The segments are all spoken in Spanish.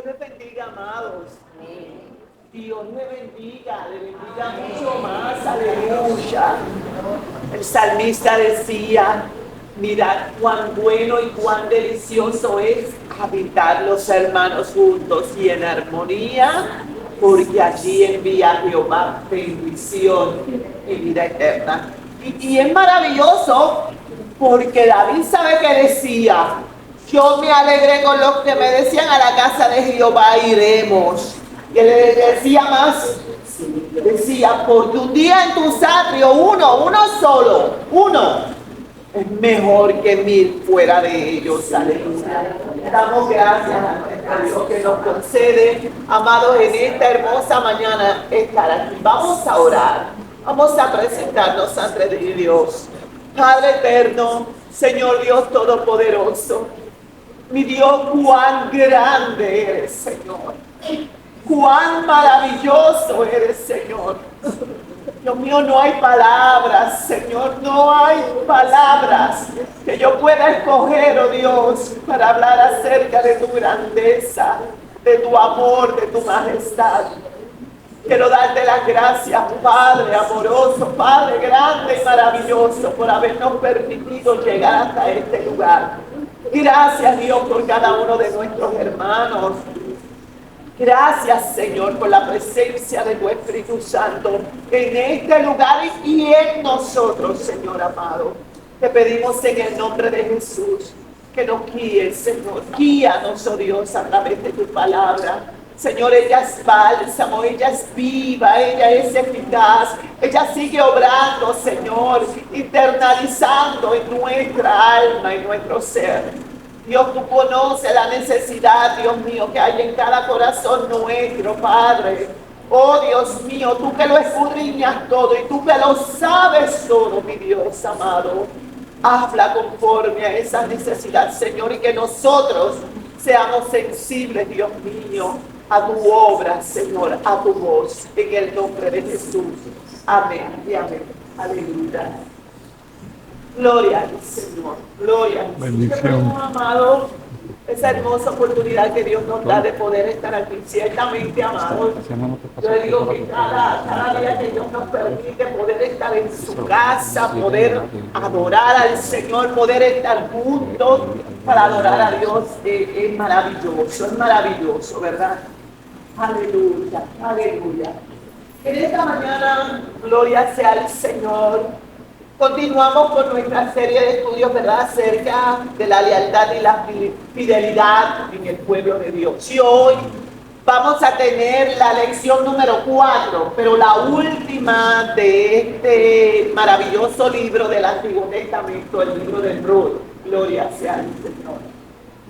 Dios les bendiga, amados. Dios le bendiga mucho más, aleluya. El salmista decía, mirad cuán bueno y cuán delicioso es habitar los hermanos juntos y en armonía, porque allí envía Jehová bendición y vida eterna. Y es maravilloso porque David sabe que decía, yo me alegré con los que me decían a la casa de Jehová iremos. Y él le decía más, decía, porque un día en tu atrio, uno solo, es mejor que 1000 fuera de ellos. Aleluya. Damos gracias a Dios que nos concede, amados, en esta hermosa mañana estar aquí. Vamos a orar, vamos a presentarnos ante Dios. Padre eterno, Señor Dios todopoderoso, mi Dios, cuán grande eres, Señor. Cuán maravilloso eres, Señor. Dios mío, no hay palabras, Señor, no hay palabras que yo pueda escoger, oh Dios, para hablar acerca de tu grandeza, de tu amor, de tu majestad. Quiero darte las gracias, Padre amoroso, Padre grande y maravilloso, por habernos permitido llegar hasta este lugar. Gracias, Dios, por cada uno de nuestros hermanos. Gracias, Señor, por la presencia de tu Espíritu Santo en este lugar y en nosotros, Señor amado. Te pedimos en el nombre de Jesús que nos guíes, Señor. Guíanos, oh Dios, a través de tu palabra. Señor, ella es bálsamo, ella es viva, ella es eficaz. Ella sigue obrando, Señor, internalizando en nuestra alma y nuestro ser. Dios, tú conoces la necesidad, Dios mío, que hay en cada corazón nuestro, Padre. Oh, Dios mío, tú que lo escudriñas todo y tú que lo sabes todo, mi Dios amado. Habla conforme a esa necesidad, Señor, y que nosotros seamos sensibles, Dios mío, a tu obra, Señor, a tu voz, en el nombre de Jesús. Amén y amén. Aleluya. Gloria al Señor, gloria al Señor. Bendición. Amado, esa hermosa oportunidad que Dios nos da de poder estar aquí, ciertamente, amado. Yo le digo que cada día que Dios nos permite poder estar en su casa, poder adorar al Señor, poder estar juntos para adorar a Dios, es maravilloso, ¿verdad? Aleluya, aleluya. En esta mañana, gloria sea al Señor. Continuamos con nuestra serie de estudios, ¿verdad?, acerca de la lealtad y la fidelidad en el pueblo de Dios. Y hoy vamos a tener la lección número 4, pero la última de este maravilloso libro del Antiguo Testamento, el libro de Ruth. Gloria sea al Señor.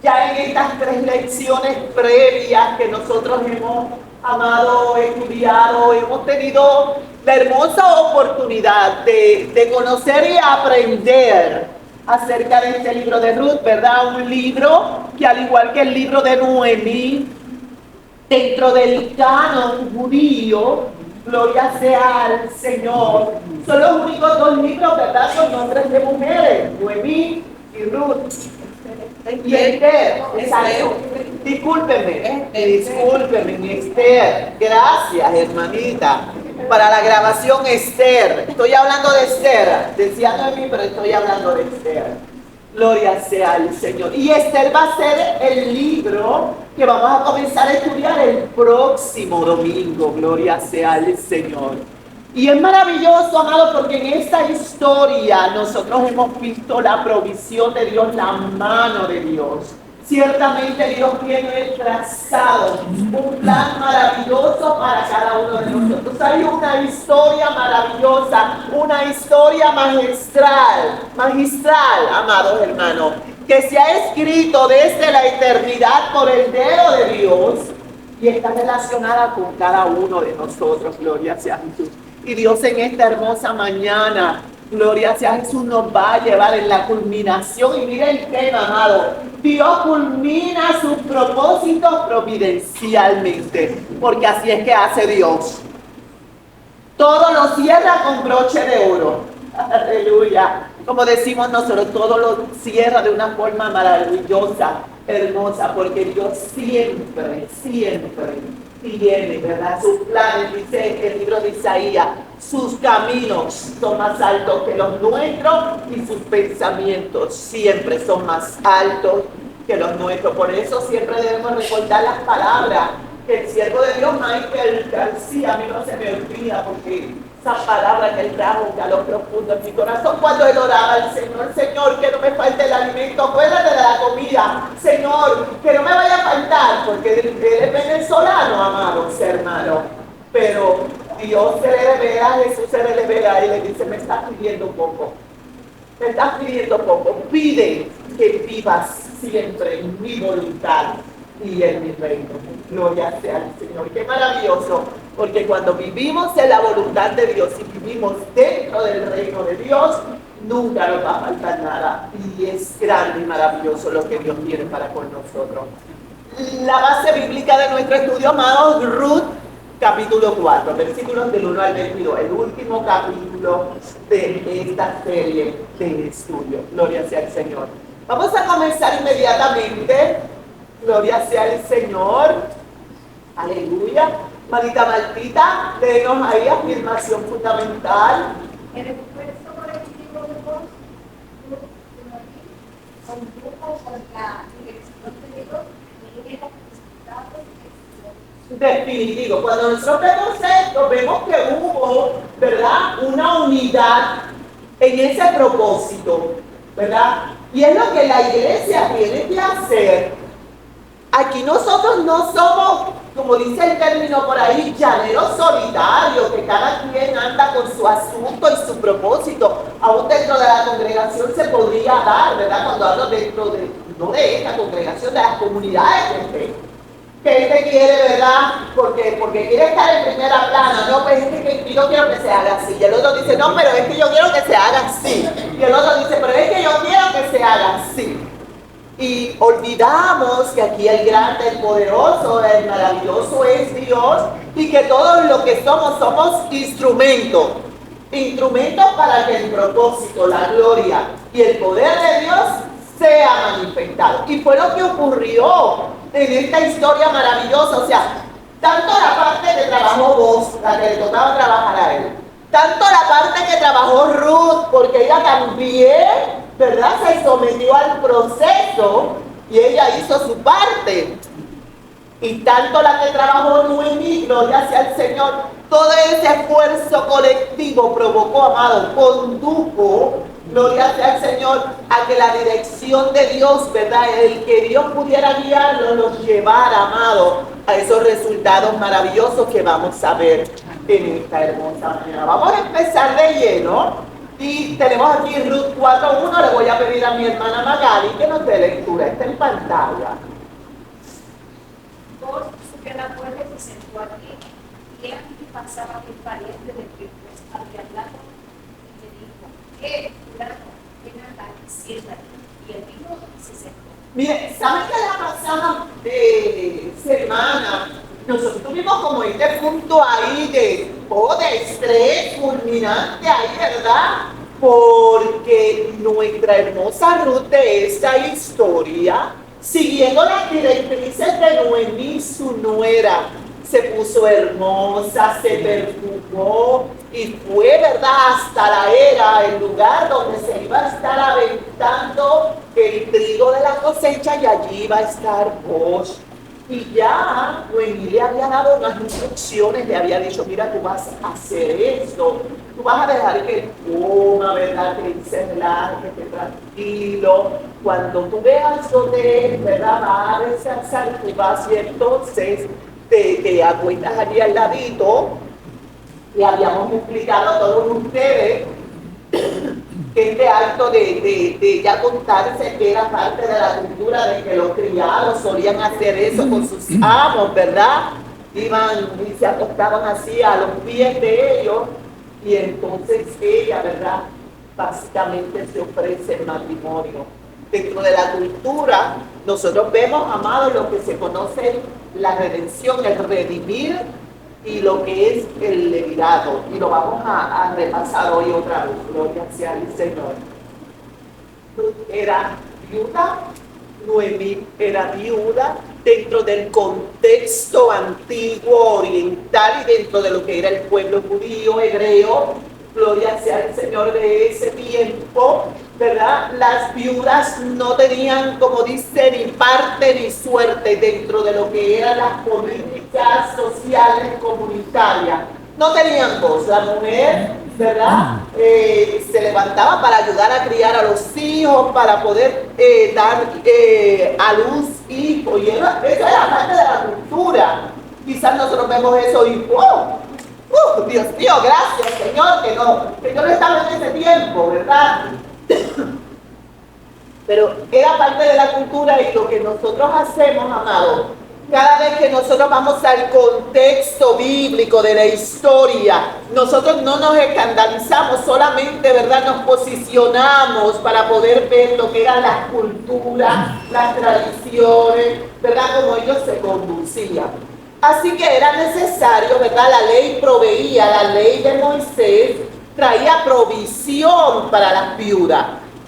Ya en estas 3 lecciones previas que nosotros hemos amado, estudiado, hemos tenido la hermosa oportunidad de conocer y aprender acerca de este libro de Ruth, ¿verdad? Un libro que, al igual que el libro de Noemí, dentro del canon judío, gloria sea al Señor, son los únicos 2 libros, ¿verdad?, con nombres de mujeres, Noemí y Ruth. Y Esther, exacto. Discúlpeme, Esther. Gracias, hermanita. Para la grabación, Esther. Estoy hablando de Esther. Decía Noemí, pero estoy hablando de Esther. Gloria sea al Señor. Y Esther va a ser el libro que vamos a comenzar a estudiar el próximo domingo. Gloria sea al Señor. Y es maravilloso, amado, porque en esta historia nosotros hemos visto la provisión de Dios, la mano de Dios. Ciertamente Dios tiene trazado un plan maravilloso para cada uno de nosotros. Hay una historia maravillosa, una historia magistral, amados hermanos, que se ha escrito desde la eternidad por el dedo de Dios y está relacionada con cada uno de nosotros. Gloria sea Jesús. Y Dios en esta hermosa mañana, gloria sea Jesús, nos va a llevar en la culminación. Y mira el tema, amado. Dios culmina sus propósitos providencialmente, porque así es que hace Dios. Todo lo cierra con broche de oro. Aleluya. Como decimos nosotros, todo lo cierra de una forma maravillosa. hermosa, porque Dios siempre, siempre tiene, ¿verdad? Sus planes, dice el libro de Isaías, sus caminos son más altos que los nuestros y sus pensamientos siempre son más altos que los nuestros. Por eso siempre debemos recordar las palabras que el siervo de Dios, Michael García, a mí no se me olvida, porque esa palabra que él trajo a lo profundo en mi corazón cuando él oraba al Señor: Señor, que no me falte el alimento, acuérdate de la comida, Señor, que no me vaya a faltar, porque él es venezolano, amados hermanos, pero Dios se le revela, Jesús se le revela y le dice: me estás pidiendo poco, me estás pidiendo poco, pide que vivas siempre en mi voluntad y en mi reino. Gloria sea al Señor. Qué maravilloso, porque cuando vivimos en la voluntad de Dios y vivimos dentro del reino de Dios, nunca nos va a faltar nada. Y es grande y maravilloso lo que Dios tiene para con nosotros. La base bíblica de nuestro estudio, amados, Ruth, capítulo 4, versículos del 1 al 22, el último capítulo de esta serie de estudio. Gloria sea al Señor. Vamos a comenzar inmediatamente. Gloria sea el Señor. Aleluya. Marita Martita, denos ahí afirmación fundamental. El esfuerzo colectivo de Dios condujo con la dirección de Dios y los resultados definitivo. Cuando nosotros vemos esto, vemos que hubo, ¿verdad?, una unidad en ese propósito, ¿verdad? Y es lo que la iglesia tiene que hacer. Aquí nosotros no somos, como dice el término por ahí, llaneros solitarios, que cada quien anda con su asunto y su propósito. Aún dentro de la congregación se podría dar, ¿verdad? Cuando hablo dentro de, no de esta congregación, de las comunidades de fe. Que este quiere, ¿verdad? Porque quiere estar en primera plana. No, pues es que yo quiero que se haga así. Y el otro dice: no, pero es que yo quiero que se haga así. Y el otro dice: pero es que yo quiero que se haga así. Y olvidamos que aquí el grande, el poderoso, el maravilloso es Dios, y que todos lo que somos instrumentos. Instrumentos para que el propósito, la gloria y el poder de Dios sea manifestado. Y fue lo que ocurrió en esta historia maravillosa. O sea, tanto la parte que trabajó vos, la que le tocaba trabajar a él, tanto la parte que trabajó Ruth, porque ella también, ¿verdad?, se sometió al proceso y ella hizo su parte. Y tanto la que trabajó Noemí, gloria sea al Señor, todo ese esfuerzo colectivo provocó, amado, condujo, gloria sea al Señor, a que la dirección de Dios, ¿verdad?, el que Dios pudiera guiarlo, nos llevara, amado, a esos resultados maravillosos que vamos a ver en esta hermosa mañana. Vamos a empezar de lleno. Y tenemos aquí Ruth 4.1, le voy a pedir a mi hermana Magali que nos dé lectura, está en pantalla. Vos subió a la puerta y se sentó allí, y aquí pasaba un pariente de que había hablado y le dijo: fulano, ven acá, siéntate. Y él vino y se sentó. Mire, ¿saben que la pasada semana nosotros tuvimos como este punto ahí de estrés fulminante ahí, ¿verdad? Porque nuestra hermosa Ruth de esta historia, siguiendo las directrices de Noemí, su nuera, se puso hermosa, se perfumó y fue, ¿verdad?, hasta la era, el lugar donde se iba a estar aventando el trigo de la cosecha, y allí iba a estar Boaz. Y ya Noemí le había dado unas instrucciones, le había dicho: mira, tú vas a hacer esto, tú vas a dejar que él coma, ¿verdad?, que él se relaje, que esté tranquilo. Cuando tú veas donde él, ¿verdad?, va a descansar, tú vas y entonces te acuestas allí al ladito. Le habíamos explicado a todos ustedes que este acto de ya contarse que era parte de la cultura, de que los criados solían hacer eso con sus amos, ¿verdad? Iban y se acostaban así a los pies de ellos, y entonces ella, ¿verdad?, básicamente se ofrece el matrimonio. Dentro de la cultura, nosotros vemos, amados, lo que se conoce la redención, el redimir, y lo que es el levirato, y lo vamos a repasar hoy otra vez. Gloria sea al Señor. Ruth era viuda, Noemí era viuda dentro del contexto antiguo oriental y dentro de lo que era el pueblo judío, hebreo. Gloria sea el Señor de ese tiempo, ¿verdad? Las viudas no tenían, como dice, ni parte ni suerte dentro de lo que eran las políticas sociales comunitarias. No tenían voz. La mujer, ¿verdad? Se levantaba para ayudar a criar a los hijos, para poder dar a luz hijos. Y eso era parte de la cultura. Quizás nosotros vemos eso y ¡wow! Dios mío, gracias, Señor, que no estaba en ese tiempo, ¿verdad? Pero era parte de la cultura y lo que nosotros hacemos, amados, cada vez que nosotros vamos al contexto bíblico de la historia, nosotros no nos escandalizamos, solamente, ¿verdad?, nos posicionamos para poder ver lo que eran las culturas, las tradiciones, ¿verdad?, como ellos se conducían. Así que era necesario, ¿verdad? La ley proveía, la ley de Moisés traía provisión para las viudas,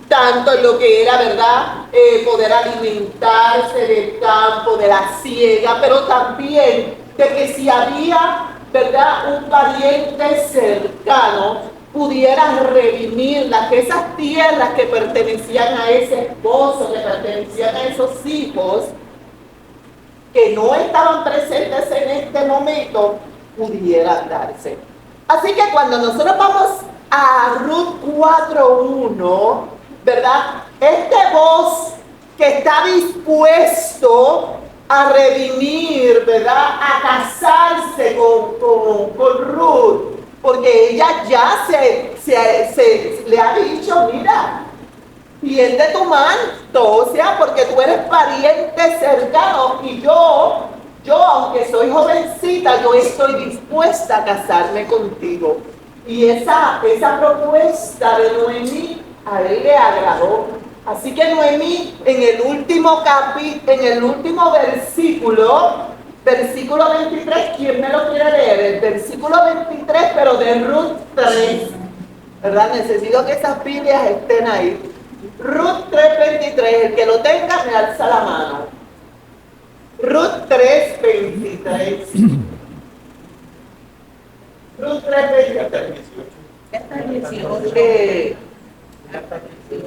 tanto en lo que era, ¿verdad? Poder alimentarse del campo, de la siega, pero también de que si había, ¿verdad?, un pariente cercano, pudiera redimirlas, que esas tierras que pertenecían a ese esposo, que pertenecían a esos hijos, que no estaban presentes en este momento, pudieran darse. Así que cuando nosotros vamos a Ruth 4:1, ¿verdad? Este Boaz que está dispuesto a redimir, ¿verdad? A casarse con Ruth, porque ella ya se le ha dicho, mira, tiende tu manto, o sea, porque tú eres pariente cercano y yo, aunque soy jovencita, yo estoy dispuesta a casarme contigo. Y esa propuesta de Noemí a él le agradó. Así que Noemí, en el último versículo 23, ¿quién me lo quiere leer? El versículo 23, pero de Ruth 3, ¿verdad? Necesito que esas Biblias estén ahí. Ruth 3:23, el que lo tenga me alza la mano. Ruth 3:23. Ruth 3:23. Esta es 18.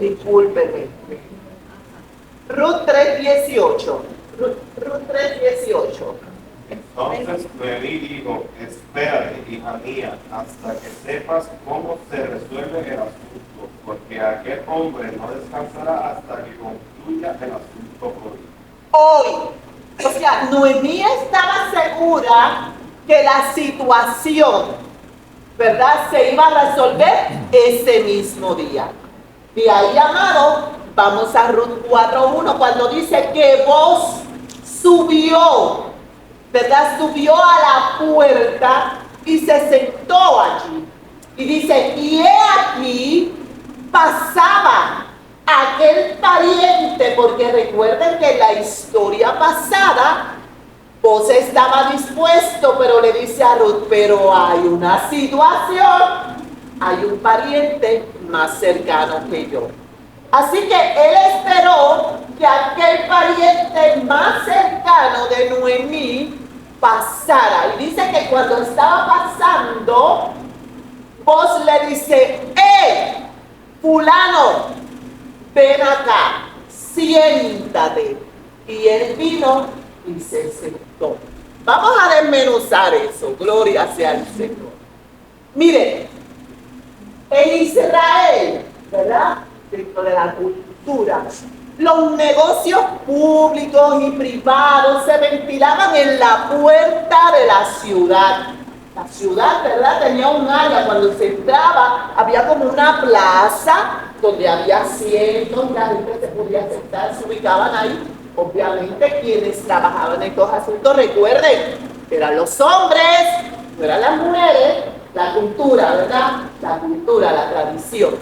Discúlpeme. Ruth 3:18. Ruth 3:18. Entonces Noemí dijo, espérate, hija mía, hasta que sepas cómo se resuelve el asunto, porque aquel hombre no descansará hasta que concluya el asunto hoy. O sea, Noemí estaba segura que la situación, ¿verdad?, se iba a resolver ese mismo día. De ahí, amado, vamos a Ruth 4:1, cuando dice que Boaz subió, ¿verdad? Subió a la puerta y se sentó allí. Y dice, y he aquí, pasaba aquel pariente, porque recuerden que en la historia pasada, Boaz estaba dispuesto, pero le dice a Ruth, pero hay una situación, hay un pariente más cercano que yo. Así que él esperó que aquel pariente más cercano de Noemí pasara. Y dice que cuando estaba pasando, Boaz le dice, fulano, ven acá, siéntate. Y él vino y se sentó. Vamos a desmenuzar eso, gloria sea al Señor. Mire, en Israel, ¿verdad?, dentro de la cultura, los negocios públicos y privados se ventilaban en la puerta de la ciudad. La ciudad, ¿verdad?, tenía un área, cuando se entraba, había como una plaza donde había asientos, la gente se podía sentar, se ubicaban ahí. Obviamente quienes trabajaban en estos asuntos, recuerden, eran los hombres, no eran las mujeres, la cultura, ¿verdad? La cultura, la tradición.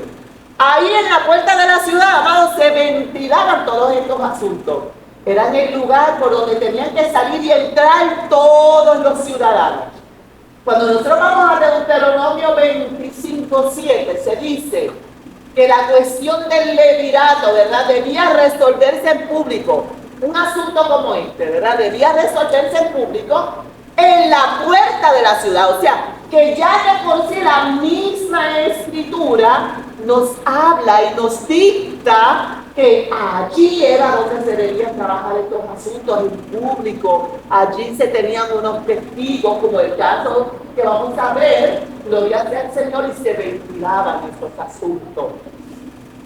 Ahí en la puerta de la ciudad, amados, se ventilaban todos estos asuntos. Eran el lugar por donde tenían que salir y entrar todos los ciudadanos. Cuando nosotros vamos a Deuteronomio 25:7, se dice que la cuestión del levirato, ¿verdad?, debía resolverse en público. Un asunto como este, ¿verdad?, debía resolverse en público en la puerta de la ciudad. O sea, que ya de por sí la misma escritura nos habla y nos dicta que allí era donde se debían trabajar estos asuntos en público. Allí se tenían unos testigos, como el caso que vamos a ver, gloria sea al Señor, y se ventilaban estos asuntos.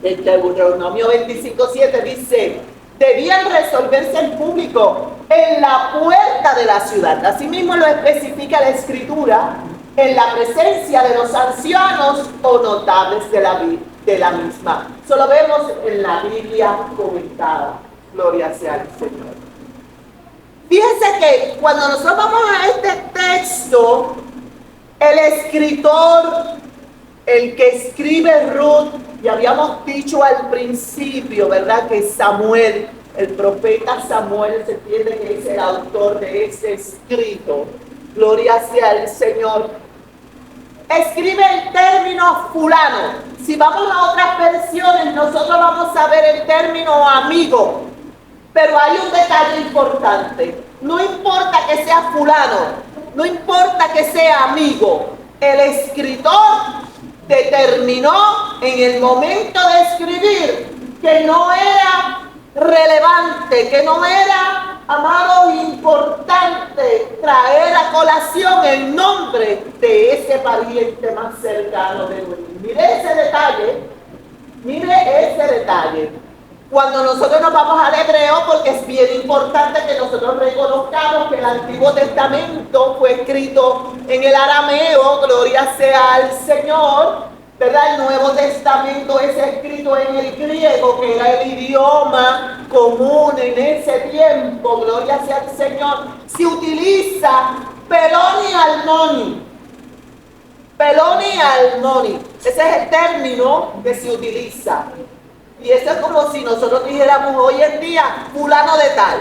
El Deuteronomio 25:7 dice: debían resolverse en público, en la puerta de la ciudad. Asimismo lo especifica la Escritura, en la presencia de los ancianos o notables de la misma. Eso lo vemos en la Biblia comentada. Gloria sea al Señor. Fíjense que cuando nosotros vamos a este texto, el escritor, el que escribe Ruth, y habíamos dicho al principio, ¿verdad?, que Samuel, el profeta Samuel, se entiende que es el autor de ese escrito. Gloria sea al Señor. Escribe el término fulano. Si vamos a otras versiones, nosotros vamos a ver el término amigo. Pero hay un detalle importante. No importa que sea fulano, no importa que sea amigo. El escritor determinó en el momento de escribir que no era relevante, que no era, amados, importante traer a colación el nombre de ese pariente más cercano de Noemí. Mire ese detalle, mire ese detalle. Cuando nosotros nos vamos al hebreo, porque es bien importante que nosotros reconozcamos que el Antiguo Testamento fue escrito en el arameo, gloria sea al Señor, ¿verdad? El Nuevo Testamento es escrito en el griego, que era el idioma común en ese tiempo, gloria sea al Señor. Se utiliza peloni almoni. Peloni almoni. Ese es el término que se utiliza. Y eso es como si nosotros dijéramos hoy en día, fulano de tal.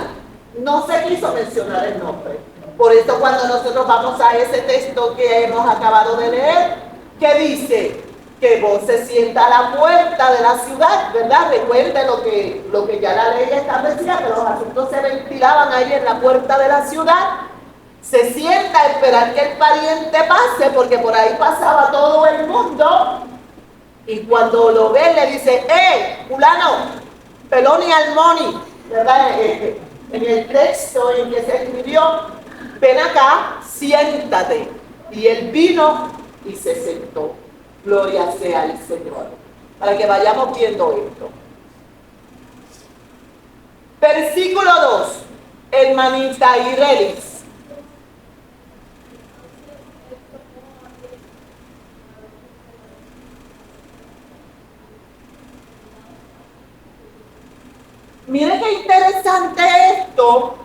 No se quiso mencionar el nombre. Por eso cuando nosotros vamos a ese texto que hemos acabado de leer, que dice que vos se sienta a la puerta de la ciudad, ¿verdad? Recuerde lo que ya la ley establecía, que los asuntos se ventilaban ahí en la puerta de la ciudad. Se sienta a esperar que el pariente pase, porque por ahí pasaba todo el mundo. Y cuando lo ve, le dice: fulano, peloni almoni, ¿verdad? En el texto en que se escribió, ven acá, siéntate. Y él vino y se sentó. Gloria sea al Señor. Para que vayamos viendo esto. Versículo 2. Hermanita Irelis. Mire qué interesante esto,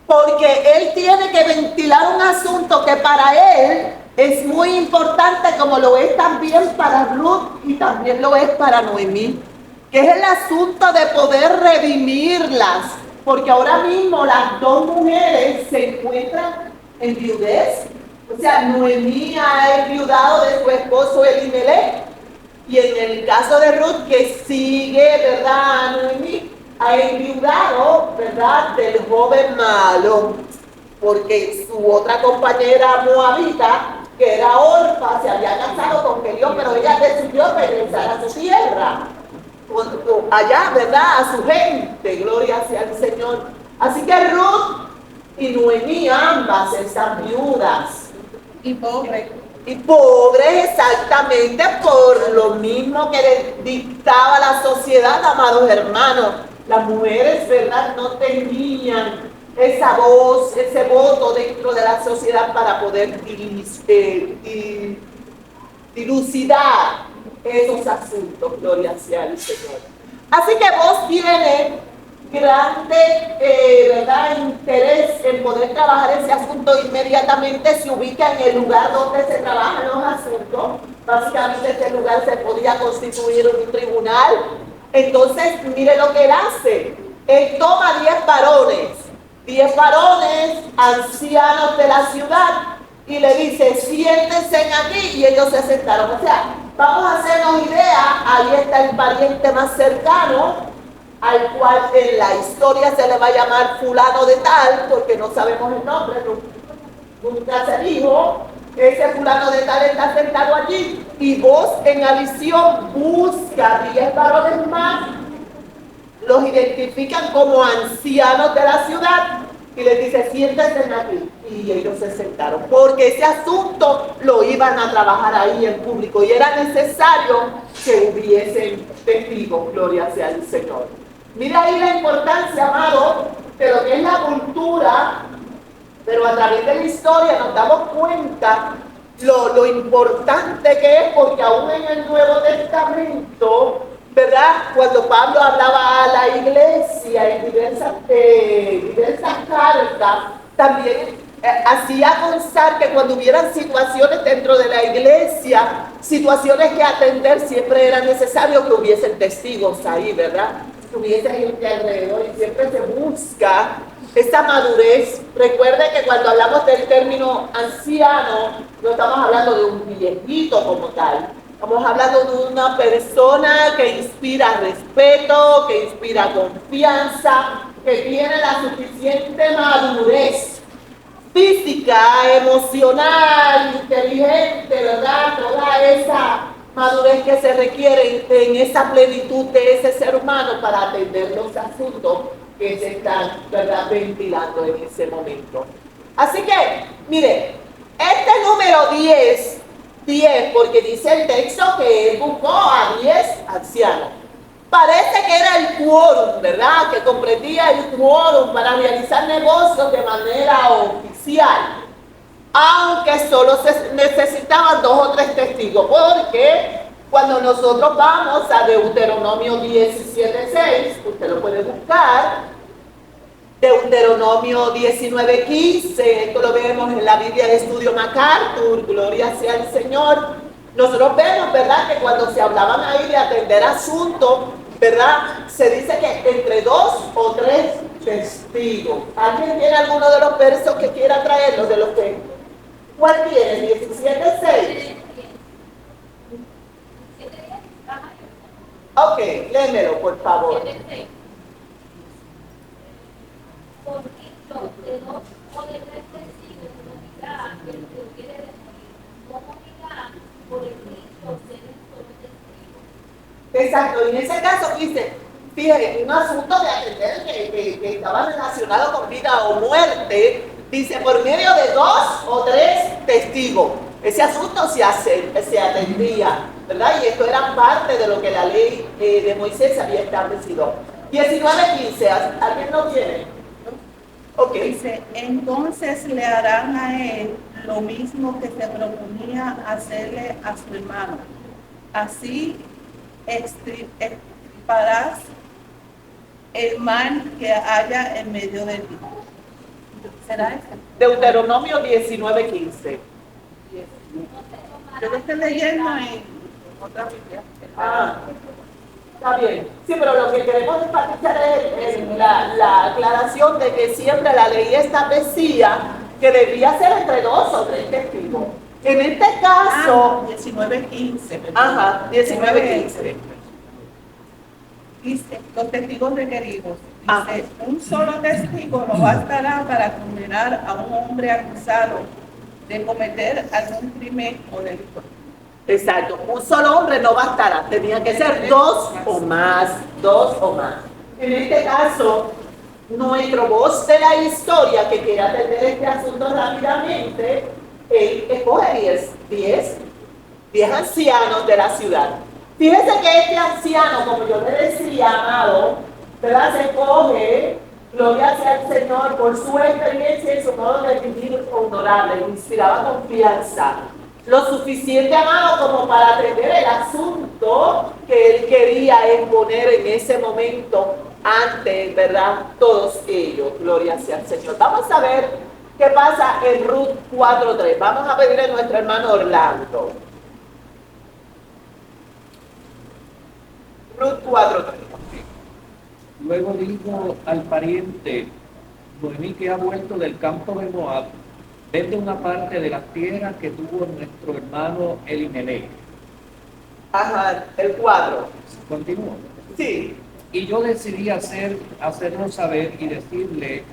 porque él tiene que ventilar un asunto que para él es muy importante, como lo es también para Ruth y también lo es para Noemí, que es el asunto de poder redimirlas, porque ahora mismo las dos mujeres se encuentran en viudez. O sea, Noemí ha enviudado de su esposo Elimelech, y en el caso de Ruth, que sigue, ¿verdad?, Noemí ha enviudado, ¿verdad?, del joven malo, porque su otra compañera moabita, que era Orfa, se había casado con Kelión, pero ella decidió regresar a su tierra, allá, ¿verdad?, a su gente, gloria sea al Señor. Así que Ruth y Noemí ambas están viudas. Y pobres. Y pobres exactamente por lo mismo que les dictaba la sociedad, amados hermanos. Las mujeres, ¿verdad?, no tenían esa voz, ese voto dentro de la sociedad para poder dilucidar esos asuntos, gloria sea al Señor. Así que vos tienes grande, ¿verdad?, interés en poder trabajar ese asunto. Inmediatamente se ubica en el lugar donde se trabajan los asuntos. Básicamente este lugar se podía constituir un tribunal. Entonces, mire lo que él hace. Él toma 10 varones ancianos de la ciudad, y le dice: siéntense aquí, y ellos se sentaron. O sea, vamos a hacernos idea, ahí está el pariente más cercano, al cual en la historia se le va a llamar fulano de tal, porque no sabemos el nombre, nunca se dijo. Ese fulano de tal está sentado allí, y vos en adición busca 10 varones más, los identifican como ancianos de la ciudad y les dice, siéntense aquí. Y ellos se sentaron, porque ese asunto lo iban a trabajar ahí en público y era necesario que hubiesen testigos. Gloria sea al Señor. Mira ahí la importancia, amado, de lo que es la cultura, pero a través de la historia nos damos cuenta lo importante que es, porque aún en el Nuevo Testamento, ¿verdad? Cuando Pablo hablaba a la iglesia en diversas cartas, también hacía constar que cuando hubieran situaciones dentro de la iglesia, situaciones que atender, siempre era necesario que hubiesen testigos ahí, ¿verdad? Que hubiese gente alrededor, y siempre se busca esa madurez. Recuerde que cuando hablamos del término anciano, no estamos hablando de un viejito como tal. Estamos hablando de una persona que inspira respeto, que inspira confianza, que tiene la suficiente madurez física, emocional, inteligente, ¿verdad? Toda esa madurez que se requiere en esa plenitud de ese ser humano para atender los asuntos que se están, ¿verdad?, ventilando en ese momento. Así que, mire, este número 10, porque dice el texto que él buscó a 10 ancianos. Parece que era el quórum, ¿verdad?, que comprendía el quórum para realizar negocios de manera oficial, aunque solo se necesitaban 2 o 3 testigos, porque cuando nosotros vamos a Deuteronomio 17:6, usted lo puede buscar, Deuteronomio 19:15, esto lo vemos en la Biblia de Estudio MacArthur, gloria sea al Señor. Nosotros vemos, ¿verdad?, que cuando se hablaban ahí de atender asuntos, ¿verdad?, se dice que entre 2 o 3 testigos. ¿Alguien tiene alguno de los versos que quiera traerlos? De los que, ¿cuál tiene? 17:6. Ok, léemelo, por favor. Por dicho de 2 o de 3 testigos morirá el que hubiere de morir. No morirá por el dicho de un solo testigo. Exacto, y en ese caso dice, fíjate, un asunto de atender que estaba relacionado con vida o muerte, dice, por medio de 2 o 3 testigos. Ese asunto se atendía, ¿verdad? Y esto era parte de lo que la ley de Moisés había establecido. 19:15, ¿alguien lo tiene? Ok. Dice, entonces le harán a él lo mismo que se proponía hacerle a su hermano. Así extirparás el mal que haya en medio de ti. ¿Será eso? Deuteronomio 19:15. Yo lo estoy leyendo en otra Biblia. Está bien. Sí, pero lo que queremos enfatizar es la aclaración de que siempre la ley establecía que debía ser entre 2 o 3 testigos. En este caso... 19:15. Ajá, 19:15. Dice, los testigos requeridos. Dice, un solo testigo no bastará para condenar a un hombre acusado de cometer algún crimen o delito. Exacto, un solo hombre no bastará, tenía que ser 2 o más, 2 o más. En este caso, nuestro voz de la historia que quiere atender este asunto rápidamente, él escoge 10 ancianos de la ciudad. Fíjese que este anciano, como yo le decía, amado, ¿verdad?, se escoge, gloria sea al Señor, por su experiencia y su modo de vivir honorable, inspiraba confianza. Lo suficiente, amado, como para atender el asunto que él quería exponer en ese momento ante, ¿verdad?, todos ellos. Gloria sea al Señor. Vamos a ver qué pasa en Ruth 4:3. Vamos a pedir a nuestro hermano Orlando. Ruth 4:3. Luego dijo al pariente Noemí, que ha vuelto del campo de Moab, vende una parte de las tierras que tuvo nuestro hermano Elimelech. Ajá, el cuadro. Continúo. Sí. Y yo decidí hacerlo saber y decirle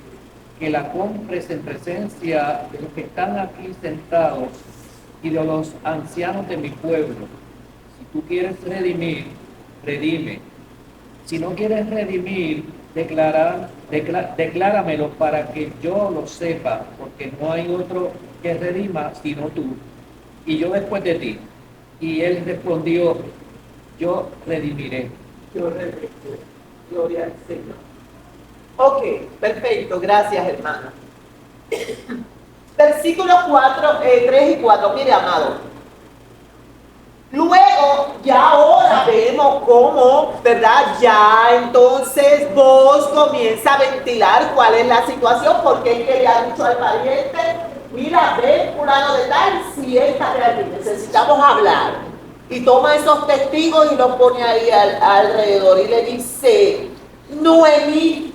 que la compres en presencia de los que están aquí sentados y de los ancianos de mi pueblo. Si tú quieres redimir, redime. Si no quieres redimir, decláramelo para que yo lo sepa, porque no hay otro que redima sino tú, y yo después de ti. Y él respondió, yo redimiré. Yo repito, gloria al Señor. Ok, perfecto, gracias hermano. Versículos 3 y 4, mire amado. Luego, ya ahora vemos cómo, ¿verdad? Ya entonces vos comienza a ventilar cuál es la situación, porque es que le ha dicho al pariente, mira, ven fulano de tal, si esta realmente necesitamos hablar. Y toma esos testigos y los pone ahí alrededor y le dice, Noemí,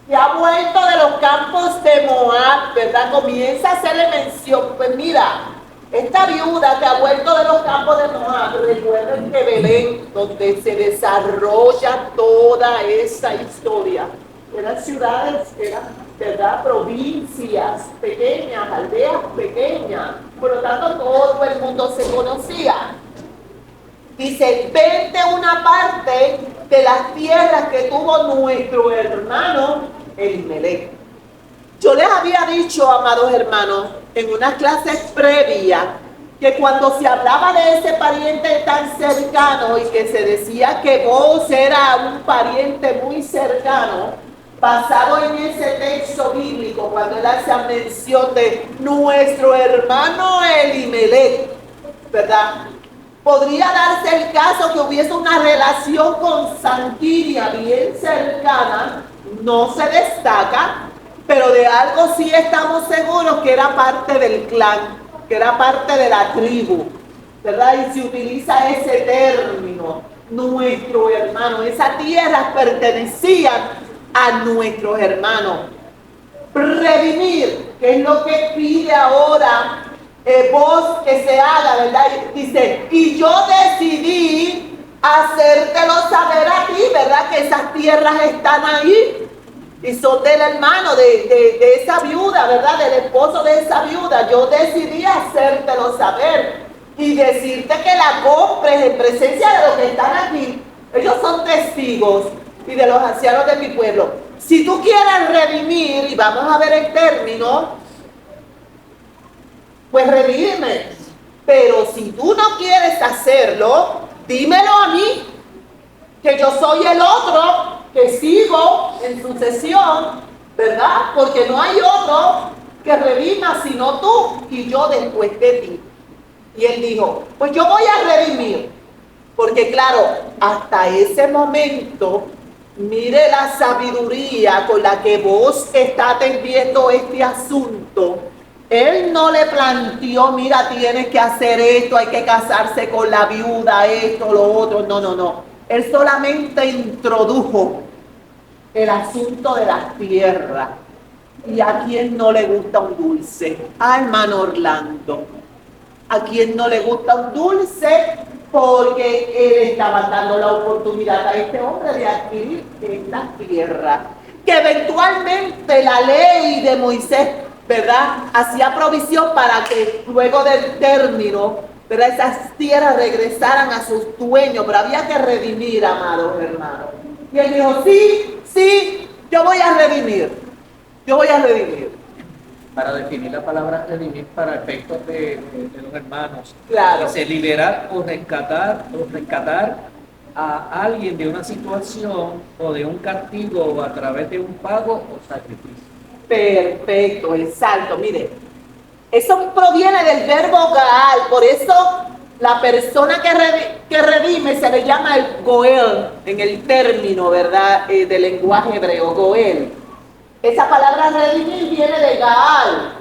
que ha vuelto de los campos de Moab, ¿verdad? Comienza a hacerle mención, pues mira, esta viuda que ha vuelto de los campos de Moab, recuerden que Belén, donde se desarrolla toda esa historia, eran ciudades, eran, ¿verdad? Provincias pequeñas, aldeas pequeñas, por lo tanto todo el mundo se conocía. Dice, vente una parte de las tierras que tuvo nuestro hermano Elimelech. Yo les había dicho, amados hermanos, en unas clases previas, que cuando se hablaba de ese pariente tan cercano y que se decía que vos era un pariente muy cercano, basado en ese texto bíblico, cuando él hace mención de nuestro hermano Elimelech, ¿verdad? Podría darse el caso que hubiese una relación consanguínea bien cercana, no se destaca, pero de algo sí estamos seguros que era parte del clan, que era parte de la tribu, ¿verdad? Y se utiliza ese término, nuestro hermano. Esas tierras pertenecían a nuestros hermanos. Redimir, que es lo que pide ahora vos que se haga, ¿verdad? Dice, y yo decidí hacértelo saber a ti, ¿verdad? Que esas tierras están ahí y son del hermano de esa viuda, ¿verdad? Del esposo de esa viuda. Yo decidí hacértelo saber y decirte que la compres en presencia de los que están aquí. Ellos son testigos y de los ancianos de mi pueblo. Si tú quieres redimir, y vamos a ver el término, pues redime. Pero si tú no quieres hacerlo, dímelo a mí, que yo soy el otro, que sigo en sucesión, ¿verdad? Porque no hay otro que redima sino tú y yo después de ti. Y él dijo, pues yo voy a redimir. Porque claro, hasta ese momento, mire la sabiduría con la que vos estás atendiendo este asunto. Él no le planteó, mira, tienes que hacer esto, hay que casarse con la viuda, esto, lo otro. No, no, no. Él solamente introdujo el asunto de las tierras. ¿Y a quién no le gusta un dulce? A hermano Orlando. ¿A quién no le gusta un dulce? Porque él estaba dando la oportunidad a este hombre de adquirir esta tierra. Que eventualmente la ley de Moisés, ¿verdad?, hacía provisión para que luego del término, ¿verdad?, esas tierras regresaran a sus dueños, pero había que redimir, amados hermanos. Y él dijo, sí, yo voy a redimir, Para definir la palabra redimir para efectos de los hermanos, Claro. dice liberar o rescatar a alguien de una situación o de un castigo a través de un pago o sacrificio. Perfecto, exacto. Mire, eso proviene del verbo gaal, por eso la persona que redime se le llama el goel en el término, ¿verdad?, del lenguaje hebreo, goel. Esa palabra redimir viene de gaal.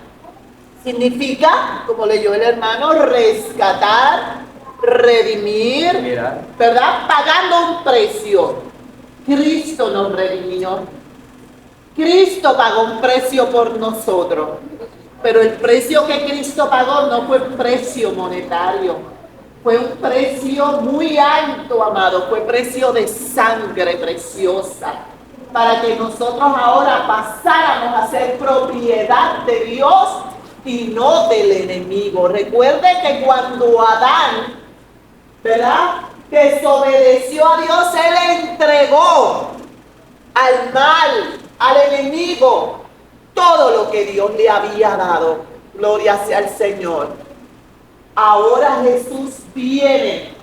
Significa, como leyó el hermano, rescatar, redimir, ¿verdad?, pagando un precio. Cristo nos redimió. Cristo pagó un precio por nosotros, pero el precio que Cristo pagó no fue un precio monetario, Fue un precio muy alto, amado. Fue precio de sangre preciosa. Para que nosotros ahora pasáramos a ser propiedad de Dios y no del enemigo. Recuerde que cuando Adán, ¿verdad?, desobedeció a Dios, él entregó al mal, al enemigo, todo lo que Dios le había dado. Gloria sea al Señor. Ahora Jesús viene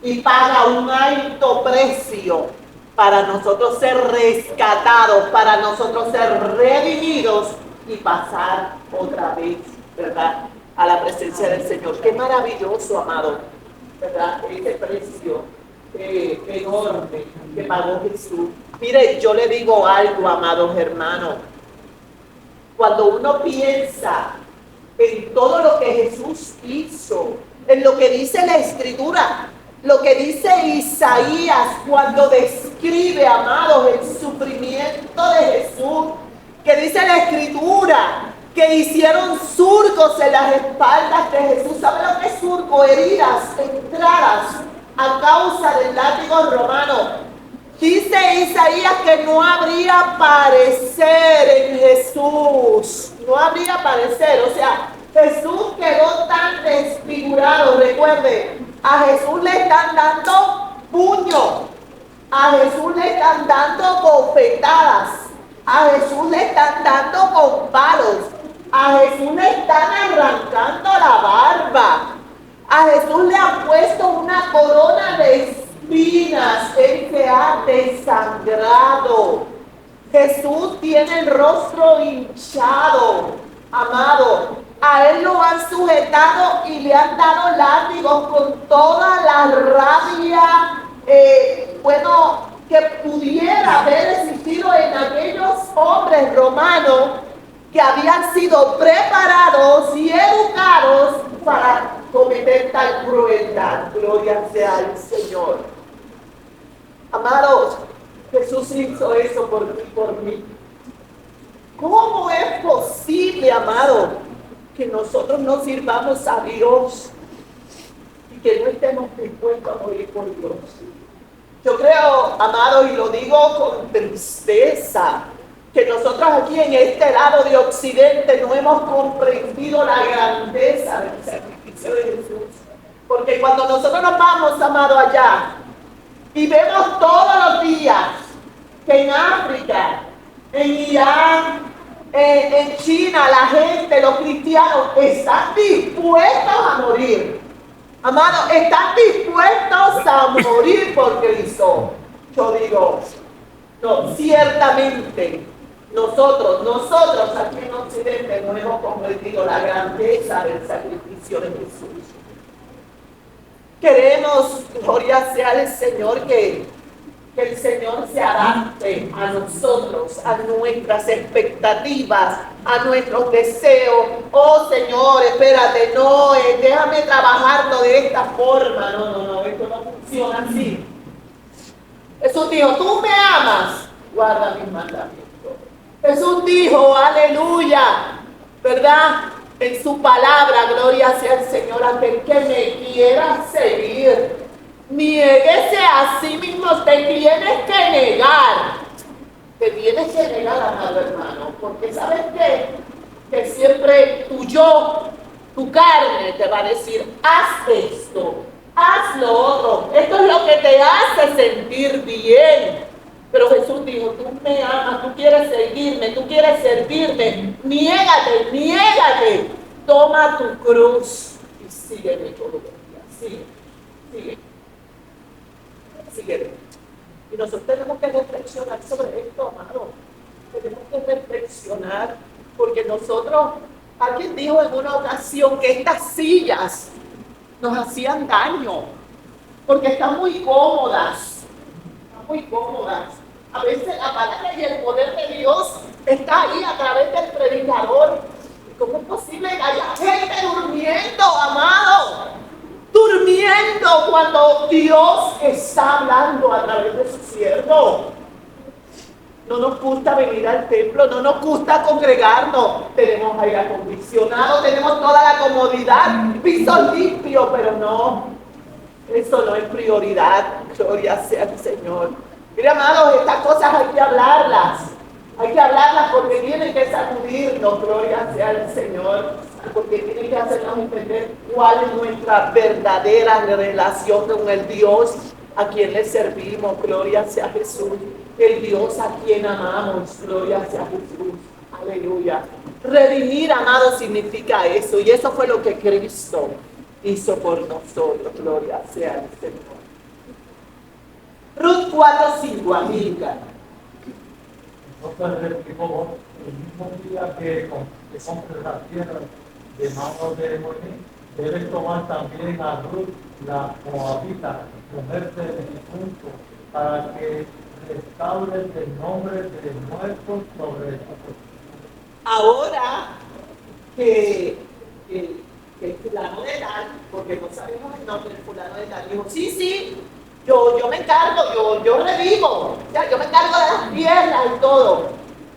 y paga un alto precio para nosotros ser rescatados, para nosotros ser redimidos y pasar otra vez, ¿verdad?, a la presencia del Señor. Qué maravilloso, amado, ¿verdad?, ese precio enorme que pagó Jesús. Mire, yo le digo algo, amados hermanos. Cuando uno piensa en todo lo que Jesús hizo, en lo que dice la Escritura, lo que dice Isaías cuando describe, amados, el sufrimiento de Jesús, que dice la Escritura que hicieron surcos en las espaldas de Jesús. ¿Sabe lo que es surco? Heridas, entradas a causa del látigo romano. Dice Isaías que no habría parecer en Jesús, no habría parecer, o sea, Jesús quedó tan desfigurado. Recuerde, a Jesús le están dando puño, a Jesús le están dando bofetadas, a Jesús le están dando con palos, a Jesús le están arrancando la barba, a Jesús le han puesto una corona de espinas, él se ha desangrado. Jesús tiene el rostro hinchado, amado. A él lo han sujetado y le han dado látigos con toda la rabia, que pudiera haber existido en aquellos hombres romanos que habían sido preparados y educados para cometer tal crueldad. Gloria sea al Señor. Amados, Jesús hizo eso por ti, por mí. ¿Cómo es posible, amado, que nosotros no sirvamos a Dios y que no estemos dispuestos a morir por Dios? Yo creo, amado, y lo digo con tristeza, que nosotros aquí en este lado de Occidente no hemos comprendido la grandeza del sacrificio de Jesús. Porque cuando nosotros nos vamos, amado, allá y vemos todos los días que en África, en Irán, en China, la gente, los cristianos están dispuestos a morir. Amado, están dispuestos a morir por Cristo. Yo digo, no, ciertamente nosotros aquí en Occidente no hemos comprendido la grandeza del sacrificio de Jesús. Queremos, gloria sea al Señor, que el Señor se adapte a nosotros, a nuestras expectativas, a nuestros deseos. Oh Señor, espérate, no, déjame trabajarlo de esta forma. No, esto no funciona así. Jesús dijo, tú me amas, guarda mis mandamientos. Jesús dijo, aleluya, ¿verdad? En su palabra, gloria sea al Señor, aquel que me quiera seguir, niéguese a sí mismo. Te tienes que negar. Te tienes que negar, amado hermano, porque ¿sabes qué? Que siempre tu yo, tu carne te va a decir, haz esto, haz lo otro. Esto es lo que te hace sentir bien. Pero Jesús dijo, tú me amas, tú quieres seguirme, tú quieres servirme. Niégate. Toma tu cruz y sígueme todos los días. Sígueme. Y nosotros tenemos que reflexionar sobre esto, amado. Tenemos que reflexionar, porque nosotros, alguien dijo en una ocasión que estas sillas nos hacían daño, porque están muy cómodas. A veces la palabra y el poder de Dios está ahí a través del predicador. ¿Cómo es posible que haya gente durmiendo, amado? Durmiendo cuando Dios está hablando a través de su siervo. No nos gusta venir al templo, no nos gusta congregarnos. Tenemos aire acondicionado, tenemos toda la comodidad, piso limpio, pero no. Eso no es prioridad, gloria sea al Señor. Mira, amados, estas cosas hay que hablarlas. Hay que hablarlas porque tienen que sacudirnos, gloria sea al Señor. Porque tienen que hacernos entender cuál es nuestra verdadera relación con el Dios a quien le servimos, gloria sea Jesús. El Dios a quien amamos, gloria sea Jesús. Aleluya. Redimir, amado, significa eso. Y eso fue lo que Cristo hizo por nosotros, gloria sea al Señor. Ruth 4:5, amiga. Entonces replicó, el mismo día que compres la tierra de manos de Noemí, debes tomar también a Ruth, la moabita, mujer del difunto, para que restaures el nombre de muertos sobre esta posición. Ahora que el fulano de tal, porque no sabemos el nombre del fulano de tal, dijo, sí, yo me encargo, yo revivo, ya, yo me encargo de las tierras y todo.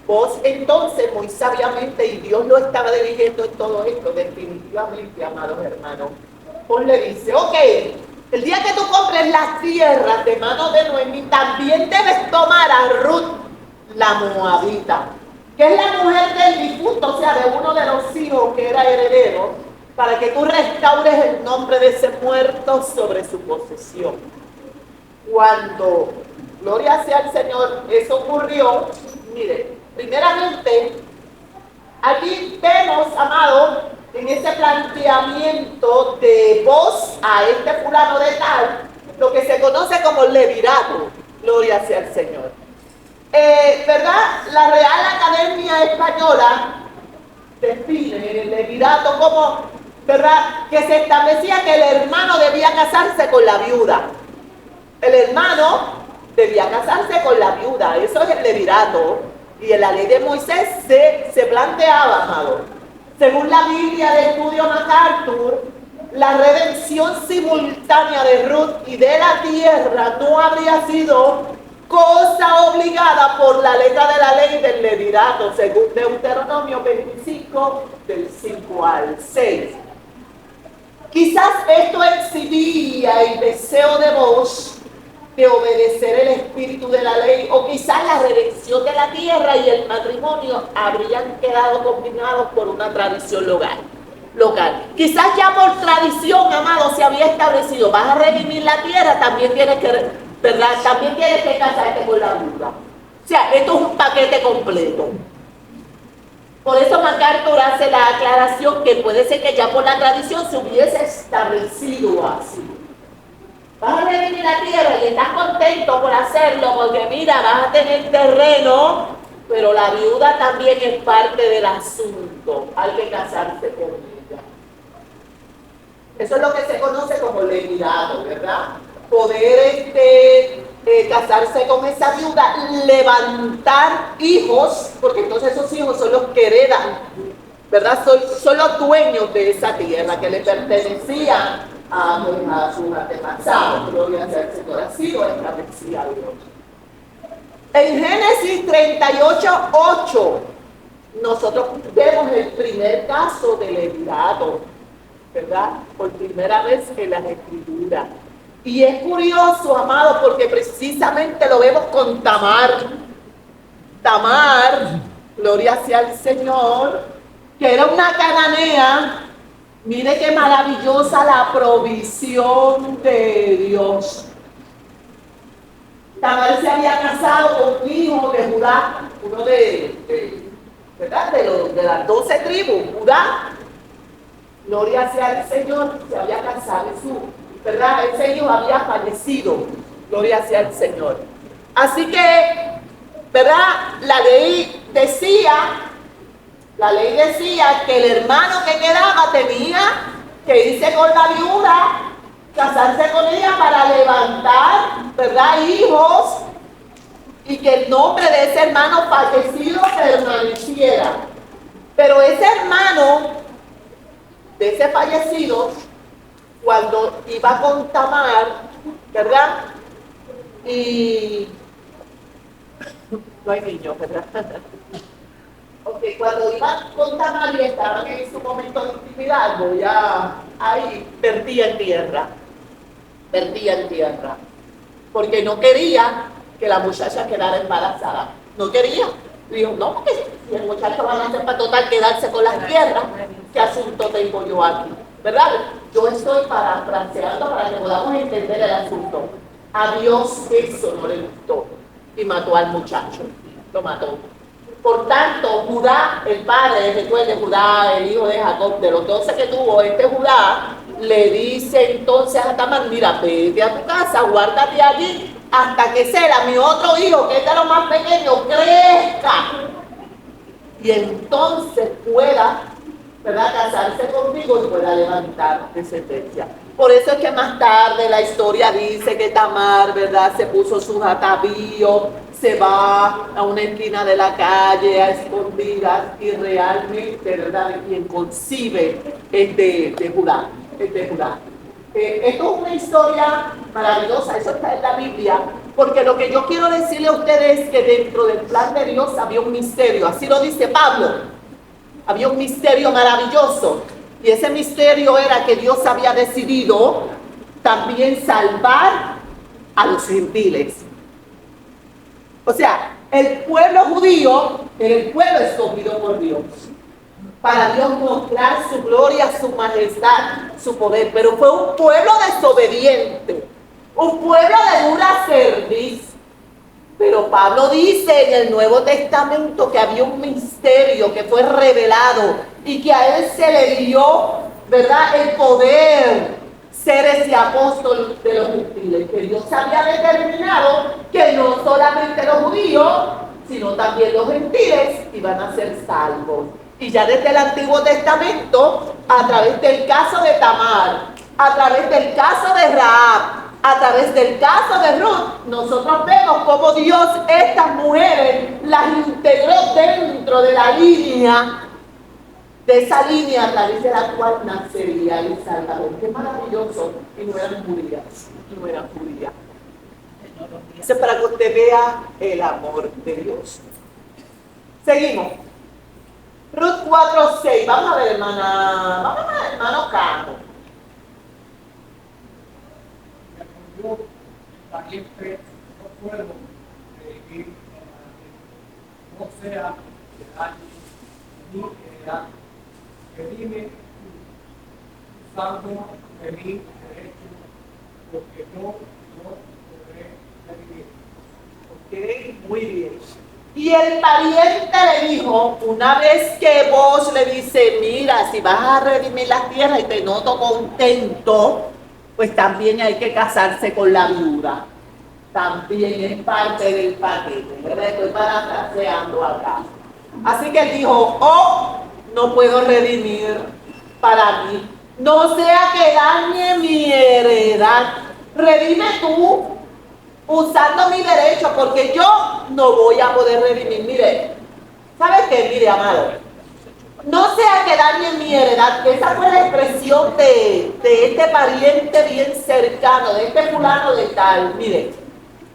Vos entonces, muy sabiamente, y Dios lo estaba dirigiendo en todo esto, definitivamente, amados hermanos, vos le dice, ok, el día que tú compres las tierras de manos de Noemí, también debes tomar a Ruth, la moabita, que es la mujer del difunto, o sea, de uno de los hijos que era heredero, para que tú restaures el nombre de ese muerto sobre su posesión. Cuando, gloria sea al Señor, eso ocurrió, mire, primeramente, aquí vemos, amado, en ese planteamiento de voz a este fulano de tal, lo que se conoce como levirato, gloria sea al Señor. ¿Verdad? La Real Academia Española define el levirato como, ¿verdad?, que se establecía que el hermano debía casarse con la viuda. El hermano debía casarse con la viuda, eso es el levirato. Y en la ley de Moisés se planteaba, amado, según la Biblia de Estudio MacArthur, la redención simultánea de Ruth y de la tierra no habría sido cosa obligada por la letra de la ley del levirato, según Deuteronomio 25, del 5 al 6. Quizás esto exhibía el deseo de vos de obedecer el espíritu de la ley, o quizás la redención de la tierra y el matrimonio habrían quedado combinados por una tradición local. Quizás ya por tradición, amado, se había establecido, vas a redimir la tierra, también tienes que, ¿verdad?, también tienes que casarte con la viuda. O sea, esto es un paquete completo. Por eso MacArthur hace la aclaración que puede ser que ya por la tradición se hubiese establecido así. Vas a redimir la tierra y estás contento por hacerlo porque mira, vas a tener terreno, pero la viuda también es parte del asunto. Hay que casarse con ella. Eso es lo que se conoce como levirato, ¿verdad? Poder casarse con esa viuda, levantar hijos, porque entonces esos hijos son los que heredan, ¿verdad? Son los dueños de esa tierra que le pertenecía a sus antepasados. Gloria sea al Señor, así lo establecía Dios. En Génesis 38:8 nosotros vemos el primer caso del levirato, ¿verdad? Por primera vez en las Escrituras. Y es curioso, amado, porque precisamente lo vemos con Tamar. Tamar, gloria sea al Señor, que era una cananea. Mire qué maravillosa la provisión de Dios. Tamar se había casado con un hijo de Judá, uno ¿verdad?, de las 12 tribus, Judá. Gloria sea al Señor, se había casado, ¿verdad? Ese hijo había fallecido, gloria sea al Señor. Así que, ¿verdad?, la ley decía que el hermano que quedaba tenía que irse con la viuda, casarse con ella para levantar, ¿verdad?, hijos, y que el nombre de ese hermano fallecido permaneciera. Pero ese hermano de ese fallecido, cuando iba con Tamar, ¿verdad?, y no hay niños, ¿verdad? Ok, cuando iban con Tamar y estaban en su momento de intimidad, ya ahí perdía en tierra. vertía en tierra, porque no quería que la muchacha quedara embarazada. No quería. Dijo, no, porque si el muchacho va a hacer para total quedarse con las tierras, ¿qué asunto tengo yo aquí? ¿Verdad? Yo estoy parafraseando para que podamos entender el asunto. A Dios eso no le gustó y mató al muchacho. Lo mató. Por tanto, Judá, el padre, recuerde, Judá, el hijo de Jacob, de los 12 que tuvo, Judá, le dice entonces a Tamar, mira, vete a tu casa, guárdate allí, hasta que Sela, mi otro hijo, que es de los más pequeños, crezca. Y entonces pueda, ¿verdad?, casarse conmigo y pueda levantar descendencia. Por eso es que más tarde la historia dice que Tamar, ¿verdad?, se puso sus atavíos, se va a una esquina de la calle a escondidas y realmente, ¿verdad?, quien concibe es de Judá. Esto es una historia maravillosa, eso está en la Biblia, porque lo que yo quiero decirle a ustedes es que dentro del plan de Dios había un misterio, así lo dice Pablo, había un misterio maravilloso, y ese misterio era que Dios había decidido también salvar a los gentiles. O sea, el pueblo judío era el pueblo escogido por Dios, para Dios mostrar su gloria, su majestad, su poder. Pero fue un pueblo desobediente, un pueblo de dura cerviz. Pero Pablo dice en el Nuevo Testamento que había un misterio que fue revelado y que a él se le dio, ¿verdad?, el poder ser ese apóstol de los gentiles, que Dios había determinado que no solamente los judíos, sino también los gentiles iban a ser salvos. Y ya desde el Antiguo Testamento, a través del caso de Tamar, a través del caso de Rahab, a través del caso de Ruth, nosotros vemos cómo Dios estas mujeres las integró dentro de la línea, de esa línea a través de la cual nacería el Salvador. Qué maravilloso. Y no eran judías. Eso es para que usted vea el amor de Dios. Seguimos. Ruth 4:6. Vamos a ver, hermano Cano. Yo también no puedo vivir no sea de daño ni heredad. Redime usando de mi derecho, porque yo no podré redimir. Ok, muy bien. Y el pariente le dijo, una vez que vos le dice, mira, si vas a redimir las tierras y te noto contento, pues también hay que casarse con la viuda. También es parte del paquete, ¿verdad? Estoy parafraseando acá. Así que él dijo, no puedo redimir para mí, no sea que dañe mi heredad. Redime tú usando mi derecho, porque yo no voy a poder redimir. Mire, ¿sabe qué? Mire, amado, no sea que dañe mi heredad, que esa fue la expresión de este pariente bien cercano, de este fulano de tal. Mire,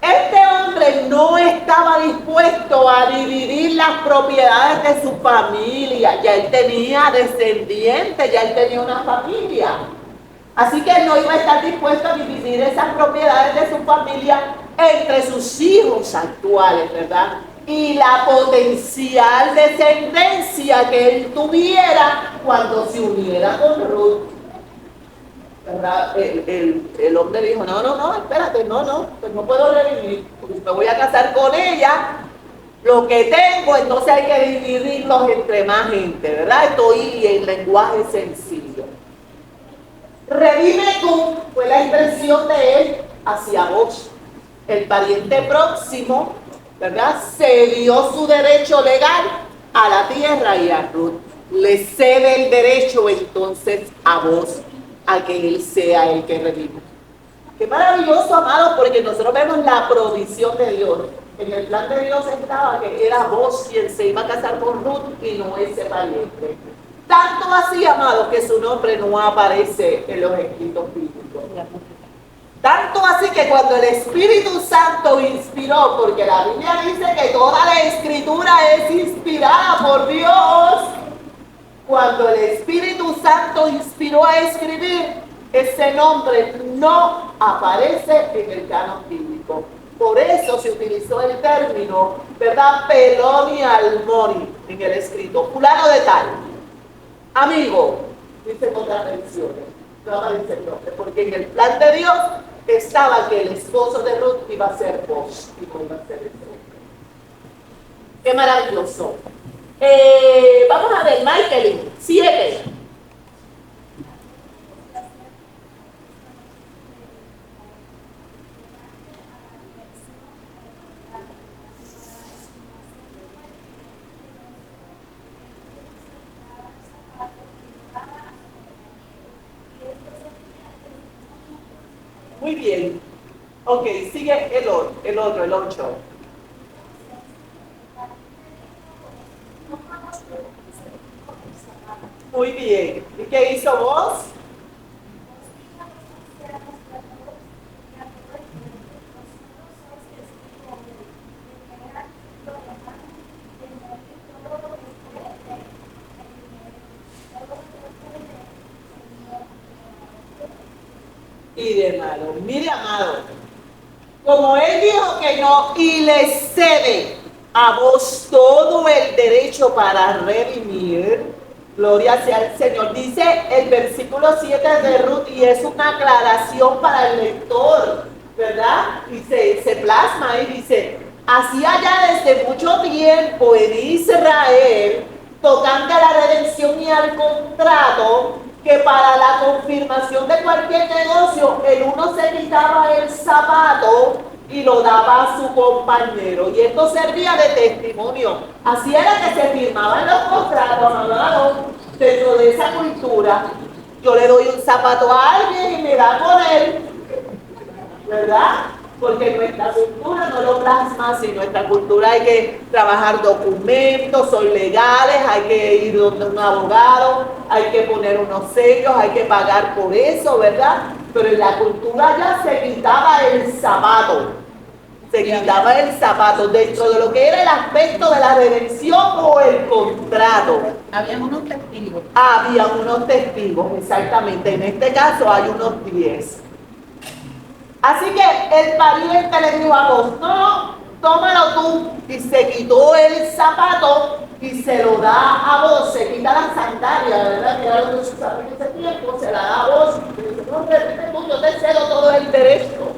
este hombre no estaba dispuesto a dividir las propiedades de su familia. Ya él tenía descendientes, ya él tenía una familia. Así que él no iba a estar dispuesto a dividir esas propiedades de su familia entre sus hijos actuales, ¿verdad? Y la potencial descendencia que él tuviera cuando se uniera con Ruth. ¿Verdad? El hombre dijo, no, espérate, pues no puedo redimir, porque me voy a casar con ella, lo que tengo, entonces hay que dividirlos entre más gente, ¿verdad? Estoy en lenguaje sencillo. Redime tú, fue la expresión de él hacia vos. El pariente próximo, ¿verdad?, cedió su derecho legal a la tierra y a Ruth. Le cede el derecho entonces a vos, a que él sea el que redime. Qué maravilloso, amado, porque nosotros vemos la provisión de Dios. En el plan de Dios estaba que era vos quien se iba a casar con Ruth y no ese pariente. Tanto así, amado, que su nombre no aparece en los escritos bíblicos. Tanto así que cuando el Espíritu Santo inspiró, porque la Biblia dice que toda la escritura es inspirada por Dios, cuando el Espíritu Santo inspiró a escribir, ese nombre no aparece en el canon bíblico. Por eso se utilizó el término, ¿verdad? Peloni Almoni en el escrito. Fulano de tal. Amigo, dice en otras versiones. No aparece el nombre, porque en el plan de Dios estaba que el esposo de Ruth iba a ser vos y no iba a ser el hombre. Qué maravilloso. Vamos a ver, Michael, 7. Muy bien. Ok, sigue el otro, el 8. Muy bien. ¿Y qué hizo vos? Y de malo. Mire, amado, como él dijo que no y le cede a vos todo el derecho para redimir, gloria sea al Señor. Dice el versículo 7 de Ruth, y es una aclaración para el lector, ¿verdad? Y se plasma y dice: hacía ya desde mucho tiempo en Israel, tocante a la redención y al contrato, que para la confirmación de cualquier negocio, el uno se quitaba el zapato y lo daba a su compañero. Y esto servía de testimonio. Así era que se firmaban los contratos, amados, dentro de esa cultura. Yo le doy un zapato a alguien y me da con él, ¿verdad? Porque nuestra cultura no lo plasma, si nuestra cultura hay que trabajar documentos, son legales, hay que ir donde un abogado, hay que poner unos sellos, hay que pagar por eso, ¿verdad? Pero en la cultura ya se quitaba el zapato, dentro de lo que era el aspecto de la redención o el contrato. Habían unos testigos. Había unos testigos, exactamente. En este caso hay unos 10. Así que el pariente le dijo a vos: no, tómalo tú. Y se quitó el zapato y se lo da a vos. Se quita la sandalia, ¿verdad? Que era lo que se usaba en ese tiempo, se la da a vos. Y dice: no, yo te cedo todo el derecho.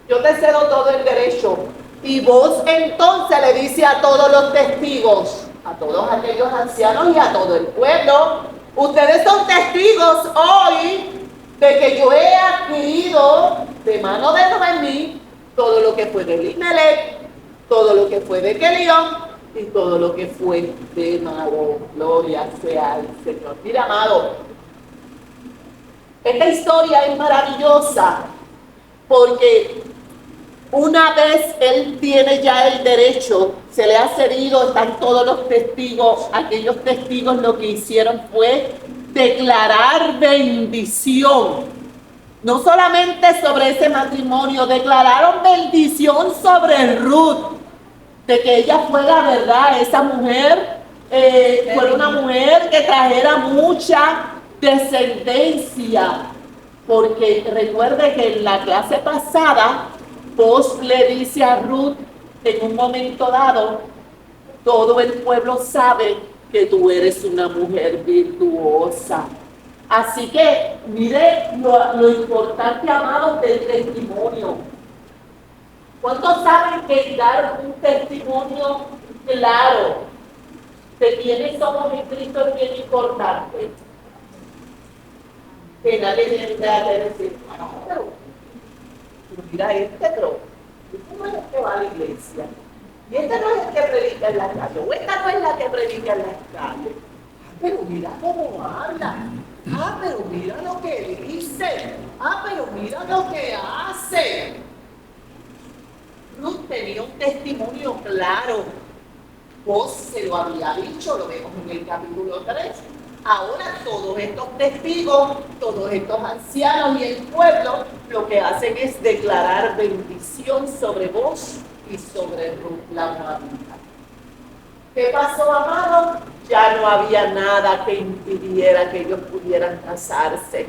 Yo te cedo todo el derecho. Y vos entonces le dice a todos los testigos, a todos aquellos ancianos y a todo el pueblo: ustedes son testigos hoy de que yo he adquirido de mano de Noemí todo lo que fue de Elimelech, todo lo que fue de Kelión y todo lo que fue de Maro. Gloria sea al Señor. Mira, amado, esta historia es maravillosa porque una vez él tiene ya el derecho, se le ha cedido, están todos los testigos. Aquellos testigos lo que hicieron fue declarar bendición. No solamente sobre ese matrimonio, declararon bendición sobre Ruth, de que ella fuera, ¿verdad? Esa mujer fuera una mujer que trajera mucha descendencia. Porque recuerde que en la clase pasada, vos le dice a Ruth, en un momento dado, todo el pueblo sabe que tú eres una mujer virtuosa. Así que, mire lo importante, amados, del testimonio. ¿Cuántos saben que dar un testimonio claro de quiénes somos en Cristo es bien importante? Que nadie tiene que decir: bueno, pero mira, pero no es el que va a la iglesia. Y esta no es el que predica en la calle, o esta no es la que predica en las calles. Pero mira cómo habla. Pero mira lo que dice. Pero mira lo que hace. Ruth tenía un testimonio claro. Vos se lo había dicho, lo vemos en el capítulo 3. Ahora todos estos testigos, todos estos ancianos y el pueblo, lo que hacen es declarar bendición sobre vos y sobre Ruth la moabita. ¿Qué pasó, amado? Ya no había nada que impidiera que ellos pudieran casarse.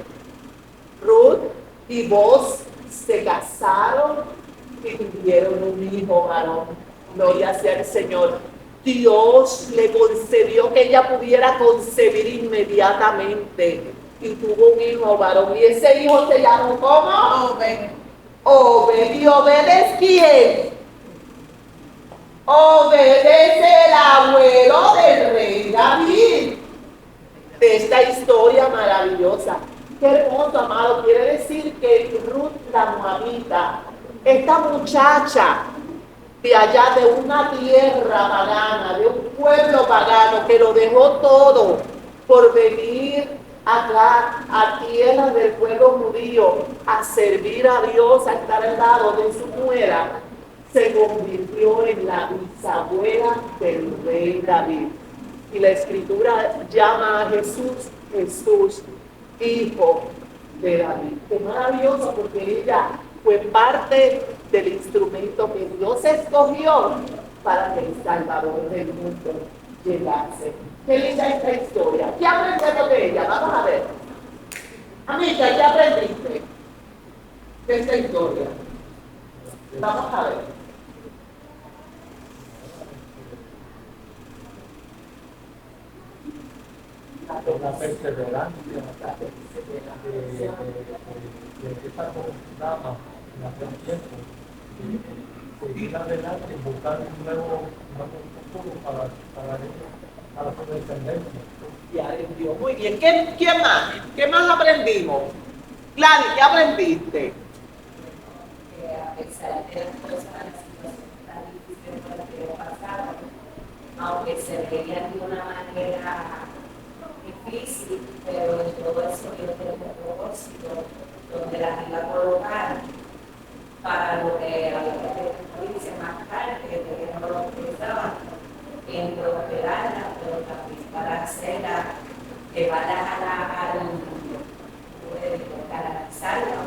Ruth y vos se casaron y tuvieron un hijo varón. Gloria sea el Señor. Dios le concedió que ella pudiera concebir inmediatamente y tuvo un hijo varón. Y ese hijo se llamó ¿cómo? Obed. Obed. ¿Y Obed es quién? Obedece el abuelo del rey David. De esta historia maravillosa. Qué hermoso, amado. Quiere decir que Ruth la Moabita, esta muchacha de allá, de una tierra pagana, de un pueblo pagano que lo dejó todo por venir acá a tierra del pueblo judío a servir a Dios, a estar al lado de su nuera, se convirtió en la bisabuela del rey David. Y la escritura llama a Jesús, hijo de David. Qué maravilloso, porque ella fue parte del instrumento que Dios escogió para que el Salvador del mundo llegase. Qué linda esta historia. ¿Qué aprendemos de ella? Vamos a ver. Amiga, ¿qué aprendiste de esta historia? Vamos a ver. La perseverancia de esta dama en aquel tiempo, seguir adelante, buscar un nuevo futuro para ellos, para su descendencia. Y aprendió muy bien. ¿Quién más? ¿Qué más aprendimos? Gladys, ¿qué aprendiste? Que a pesar de las cosas, las situaciones tan difíciles por las que pasaron, aunque se veían de una manera difícil, pero en todo eso Dios tiene un propósito donde las iba a colocar para lo que a lo que dice más tarde, que no lo utilizaban en prosperarla, pero también para hacerla, llevarla a canalizarla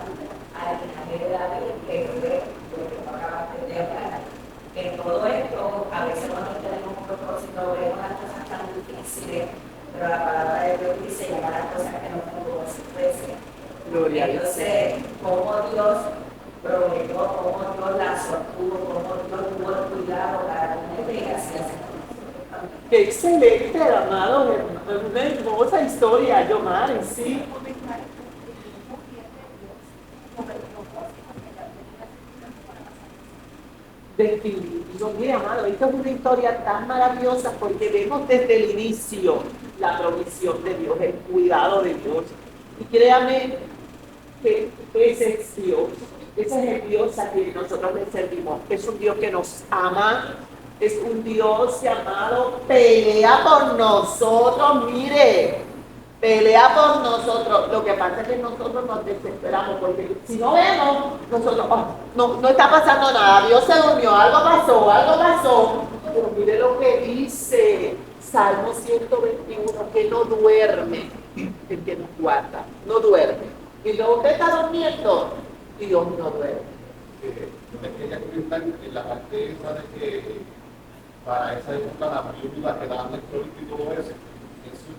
al linaje de David, que fue lo que acabaste de hablar. En todo esto, a veces cuando tenemos un propósito, vemos las cosas tan difíciles, pero la palabra de Dios dice llamar las cosas que no pudo veces. Gloria a Dios. Yo sé cómo Dios proveyó, cómo Dios la sostuvo, cómo Dios tuvo el cuidado para tener y así hacer. Qué excelente, amado. Una hermosa historia, Yomar, sí. Definitivo. Mira, amado, esta es una historia tan maravillosa porque vemos desde el inicio la provisión de Dios, el cuidado de Dios. Y créame que ese es Dios, ese es el Dios a quien nosotros le servimos. Es un Dios que nos ama, es un Dios llamado pelea por nosotros, mire, pelea por nosotros. Lo que pasa es que nosotros nos desesperamos porque si no vemos, nosotros, no está pasando nada, Dios se durmió, algo pasó. Pero mire lo que dice Salmo 121, que no duerme el que nos guarda, no duerme. Y luego usted está durmiendo, Dios no duerme. Yo les quería comentar en la parte esa de que para esa época la viuda que daban el producto y todo eso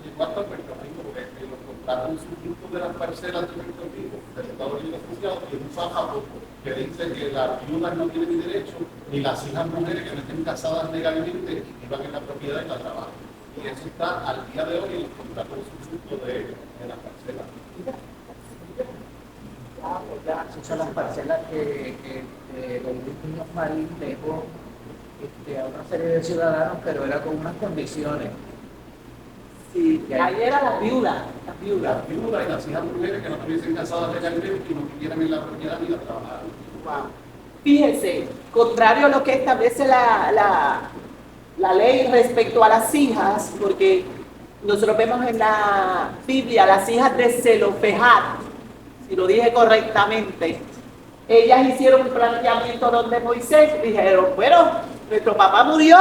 llegó hasta Puerto Rico, porque los contratos subjuntos de las parcelas de Puerto Rico, del Estado Libre Asociado, y un fajato que dice que las viudas no tienen derecho, ni las hijas mujeres que no estén casadas legalmente vivan en la propiedad y la trabajan. Y eso está al día de hoy en los contratos subjuntos de las parcelas. Esas son las parcelas que los niños Marín dejó a una serie de ciudadanos, pero era con unas condiciones. Sí, ahí era la viuda. Las viudas y las hijas mujeres que no estuviesen casadas legalmente y no vivieran en la propiedad ni la trabajaran. Wow. Fíjese, contrario a lo que establece la ley respecto a las hijas, porque nosotros vemos en la Biblia las hijas de Zelofejat, si lo dije correctamente, ellas hicieron un planteamiento donde Moisés dijeron, bueno, nuestro papá murió,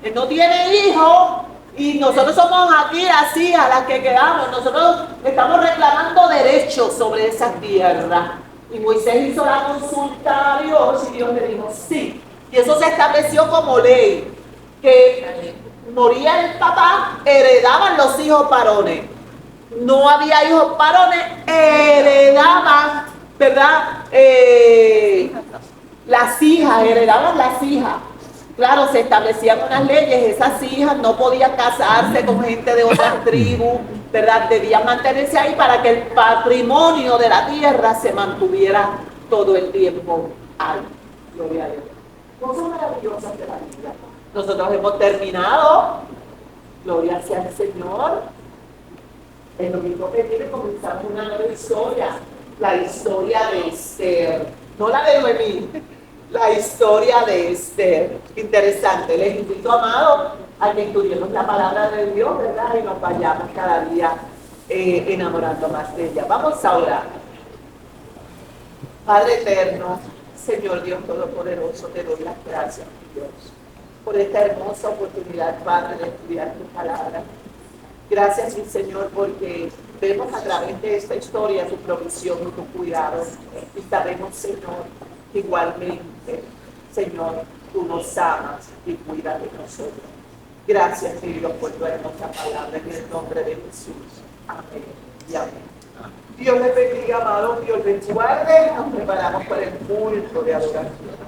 él no tiene hijos, y nosotros somos aquí las hijas las que quedamos, nosotros estamos reclamando derechos sobre esa tierra. Y Moisés hizo la consulta a Dios y Dios le dijo sí. Y eso se estableció como ley, que moría el papá, heredaban los hijos varones. No había hijos varones, heredaban ¿verdad? Las hijas, heredaban las hijas. Claro, se establecían unas leyes, esas hijas no podían casarse con gente de otras tribus, ¿verdad? Debían mantenerse ahí para que el patrimonio de la tierra se mantuviera todo el tiempo ahí. Gloria a Dios. Cosas maravillosas de la vida. Nosotros hemos terminado, gloria sea al Señor. El domingo que viene comenzamos una nueva historia, la historia de Esther, no la de Noemí. La historia de Esther. Interesante. Les invito, amados, a que estudiemos la palabra de Dios, ¿verdad? Y nos vayamos cada día enamorando más de ella. Vamos a orar. Padre eterno, Señor Dios Todopoderoso, te doy las gracias, Dios, por esta hermosa oportunidad, Padre, de estudiar tu palabra. Gracias, mi Señor, porque vemos a través de esta historia tu provisión y tu cuidado. Y sabemos, Señor, igualmente, Señor, tú nos amas y cuidas de nosotros. Gracias, mi Dios, por tu hermosa palabra en el nombre de Jesús. Amén y amén. Dios les bendiga, amados, Dios les guarde. Nos preparamos para el culto de adoración.